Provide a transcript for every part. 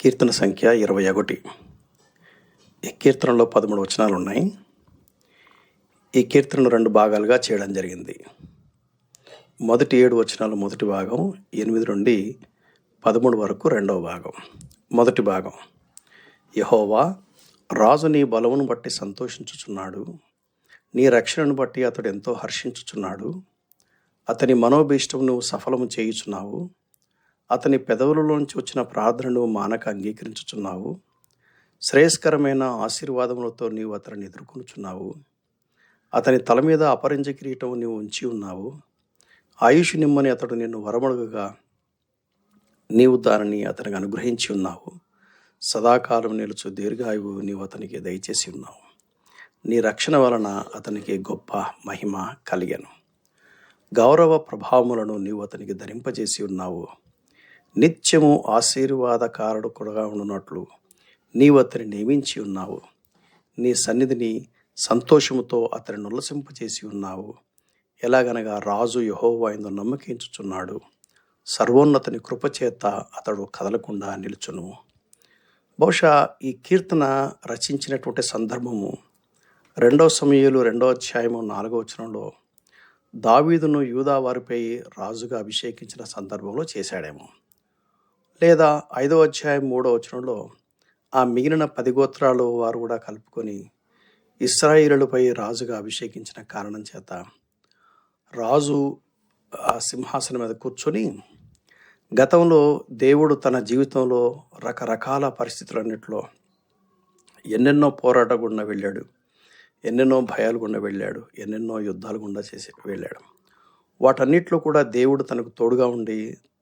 కీర్తన సంఖ్య 21. ఈ కీర్తనలో 13 వచనాలు ఉన్నాయి. ఈ కీర్తనను 2 భాగాలుగా చేయడం జరిగింది. మొదటి 7 వచనాలు మొదటి భాగం, 8 నుండి 13 వరకు రెండవ భాగం. మొదటి భాగం: యెహోవా, రాజు నీ బలమును బట్టి సంతోషించుచున్నాడు, నీ రక్షణను బట్టి అతడు ఎంతో హర్షించుచున్నాడు. అతని మనోభీష్టం నువ్వు సఫలము చేయుచున్నావు, అతని పెదవులలోంచి వచ్చిన ప్రార్థనను మానక అంగీకరించుచున్నావు. శ్రేయస్కరమైన ఆశీర్వాదములతో నీవు అతనిని ఎదుర్కొనుచున్నావు. అతని తల మీద అపరంజ కిరీటం నీవు ఉంచి ఉన్నావు. ఆయుష్ నిమ్మని అతడు నిన్ను వరమడుగగా నీవు దానిని అతనికి అనుగ్రహించి ఉన్నావు. సదాకాలం నిలుచు దీర్ఘాయువు నీవు అతనికి దయచేసి ఉన్నావు. నీ రక్షణ వలన అతనికి గొప్ప మహిమ కలిగెను. గౌరవ ప్రభావములను నీవు అతనికి ధరింపజేసి ఉన్నావు. నిత్యము ఆశీర్వాదకారుడుగా ఉండునట్లు నీవు అతని నియమించి ఉన్నావు. నీ సన్నిధిని సంతోషముతో అతని ఉల్లసింపజేసి ఉన్నావు. ఎలాగనగా రాజు యెహోవా యందు నమ్మకించుచున్నాడు, సర్వోన్నతుని కృపచేత అతడు కదలకుండా నిలుచును. బహుశా ఈ కీర్తన రచించినటువంటి సందర్భము 2 సమూయేలు 2వ అధ్యాయము 4వ వచనంలో దావీదును యూదా వారిపై రాజుగా అభిషేకించిన సందర్భంలో చేశాడేమో, లేదా 5వ అధ్యాయం 3వ వచనంలో ఆ మిగిలిన 10 గోత్రాలు వారు కూడా కలుపుకొని ఇశ్రాయేలుపై రాజుగా అభిషేకించిన కారణం చేత రాజు ఆ సింహాసనం మీద కూర్చొని గతంలో దేవుడు తన జీవితంలో రకరకాల పరిస్థితులన్నింటిలో ఎన్నెన్నో పోరాట గుండా వెళ్ళాడు, ఎన్నెన్నో భయాలు గుండా వెళ్ళాడు, ఎన్నెన్నో యుద్ధాలు గుండా వెళ్ళాడు. వాటన్నిటిలో కూడా దేవుడు తనకు తోడుగా ఉండి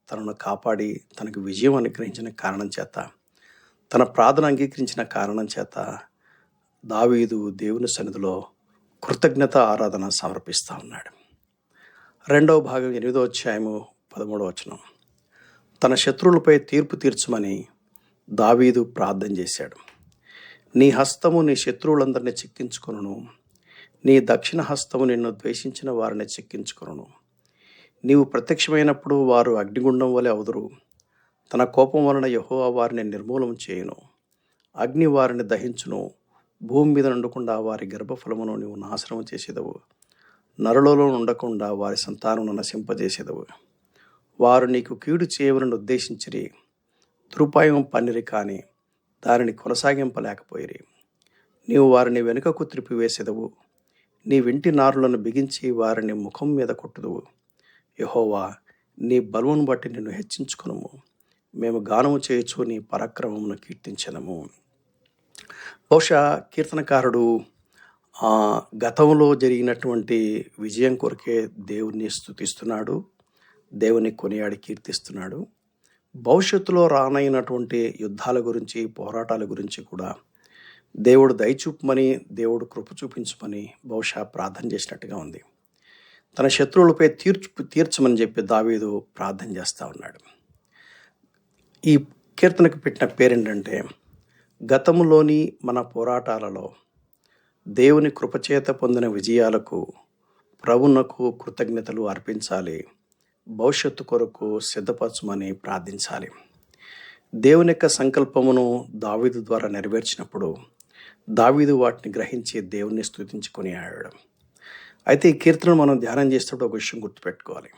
తనను కాపాడి తనకు విజయం అనుగ్రహించిన కారణం చేత, తన ప్రార్థన అంగీకరించిన కారణం చేత దావీదు దేవుని సన్నిధిలో కృతజ్ఞత ఆరాధన సమర్పిస్తూ ఉన్నాడు. 2వ భాగం 8వ అధ్యాయము 13వ వచనం: తన శత్రువులపై తీర్పు తీర్చమని దావీదు ప్రార్థన చేశాడు. నీ హస్తము నీ శత్రువులందరినీ చిక్కించుకొనును, నీ దక్షిణ హస్తము నిన్ను ద్వేషించిన వారిని చిక్కించుకొనును. నీవు ప్రత్యక్షమైనప్పుడు వారు అగ్నిగుండం వలె అవుదురు. తన కోపం వలన యెహోవా వారిని నిర్మూలన చేయును. అగ్ని వారిని దహించును. భూమి మీద ఉండకుండా వారి గర్భఫలమును నీవు నాశనం చేసేదవు. నరులలో ఉండకుండా వారి సంతానమును నశింపజేసేదవు. వారు నీకు కీడు చేయవలని ఉద్దేశించిరి, దురుపాయం పన్నిరి, కానీ దానిని కొనసాగింపలేకపోయిరి. నీవు వారిని వెనుకకు త్రిపివేసేదవు. నీ వింటి నారులను బిగించి వారిని ముఖం మీద కొట్టుదువు. యెహోవా, నీ బలమును బట్టి నిన్ను హెచ్చించుకొనుము. మేము గానము చేయొచ్చు నీ పరాక్రమమును కీర్తించదము. బహుశా కీర్తనకారుడు గతంలో జరిగినటువంటి విజయం కొరకే దేవుణ్ణి స్తుతిస్తున్నాడు, దేవుని కొనియాడి కీర్తిస్తున్నాడు. భవిష్యత్తులో రానైనటువంటి యుద్ధాల గురించి, పోరాటాల గురించి కూడా దేవుడు దయచూపమని, దేవుడు కృప చూపించమని బహుశా ప్రార్థన చేసినట్టుగా ఉంది. తన శత్రువులపై తీర్చమని చెప్పి దావీదు ప్రార్థన చేస్తూ ఉన్నాడు. ఈ కీర్తనకు పెట్టిన పేరేంటంటే, గతంలోని మన పోరాటాలలో దేవుని కృపచేత పొందిన విజయాలకు ప్రభువునకు కృతజ్ఞతలు అర్పించాలి, భవిష్యత్తు కొరకు సిద్ధపరచమని ప్రార్థించాలి. దేవుని యొక్క సంకల్పమును దావీదు ద్వారా నెరవేర్చినప్పుడు దావీదు వాటిని గ్రహించి దేవుణ్ణి స్తుతించుకొని ఆడాడు. అయితే ఈ కీర్తన మనం ధ్యానం చేసేటప్పుడు ఒక విషయం గుర్తుపెట్టుకోవాలి.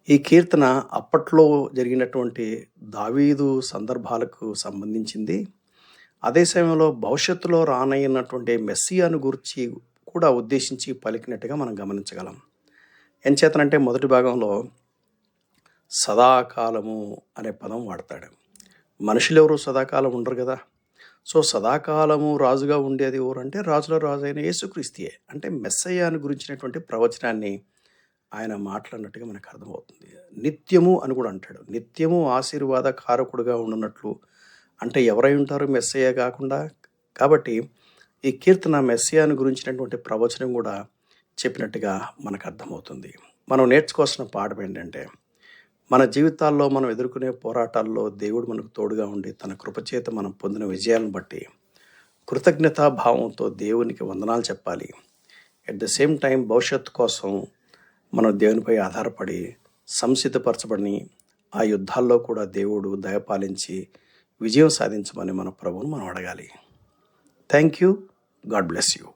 ఈ కీర్తన అప్పట్లో జరిగినటువంటి దావీదు సందర్భాలకు సంబంధించింది. అదే సమయంలో భవిష్యత్తులో రానయ్యినటువంటి మెస్సియాను గురించి కూడా ఉద్దేశించి పలికినట్టుగా మనం గమనించగలం. ఎంచేతనంటే మొదటి భాగంలో సదాకాలము అనే పదం వాడతాడు. మనుషులు ఎవరు సదాకాలం ఉండరు కదా. సో సదాకాలము రాజుగా ఉండేది ఎవరంటే రాజుల రాజు అయిన యేసుక్రీస్తుయే. అంటే మెస్సయ్యాను గురించినటువంటి ప్రవచనాన్ని ఆయన మాట్లాడినట్టుగా మనకు అర్థమవుతుంది. నిత్యము అని కూడా అంటాడు. నిత్యము ఆశీర్వాద కారకుడుగా ఉండున్నట్లు అంటే ఎవరై ఉంటారు మెస్సయ్య కాకుండా? కాబట్టి ఈ కీర్తన మెస్సయ్యాను గురించినటువంటి ప్రవచనం కూడా చెప్పినట్టుగా మనకు అర్థమవుతుంది. మనం నేర్చుకోవాల్సిన పాఠం ఏంటంటే, మన జీవితాల్లో మనం ఎదుర్కొనే పోరాటాల్లో దేవుడు మనకు తోడుగా ఉండి తన కృపచేత మనం పొందిన విజయాలను బట్టి కృతజ్ఞతాభావంతో దేవునికి వందనాలు చెప్పాలి. ఎట్ ద సేమ్ టైం భవిష్యత్తు కోసం మనం దేవునిపై ఆధారపడి సంసిద్ధపరచబడి ఆ యుద్ధాల్లో కూడా దేవుడు దయపాలించి విజయం సాధించమని మన ప్రభువును మనం అడగాలి. Thank you. God bless you.